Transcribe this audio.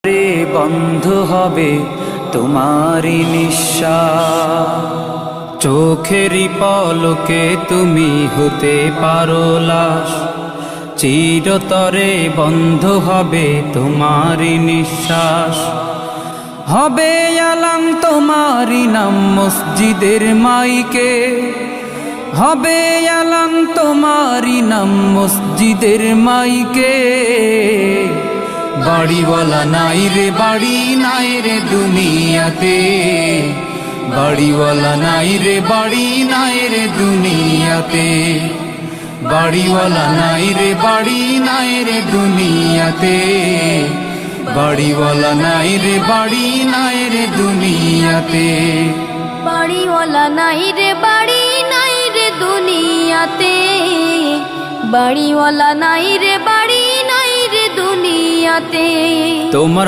রে বন্ধ হবে তোমারি নিঃশ্বাস, চোখেরই পলকে তুমি হতে পারো লাশ। চিরতরে বন্ধ হবে তোমারি নিঃশ্বাস, হবে আলাম তোমারি নাম মসজিদের মাইকে, হবে আলাম তোমারি নাম মসজিদের মাইকে। বাড়িওয়ালা নাই রে বাড়ি নাই রে দুনিয়াতে, বাড়িওয়ালা নাই রে বাড়ি নাই রে দুনিয়াতে, বাড়িওয়ালা নাই রে বাড়ি নাই রে দুনিয়াতে, বাড়িওয়ালা নাই রে বাড়ি নাই রে দুনিয়াতে, বাড়িওয়ালা নাই রে বাড়ি নাই রে দুনিয়াতে, বাড়িওয়ালা নাই রে বাড়ি নাই রে দুনিয়াতে। তোমার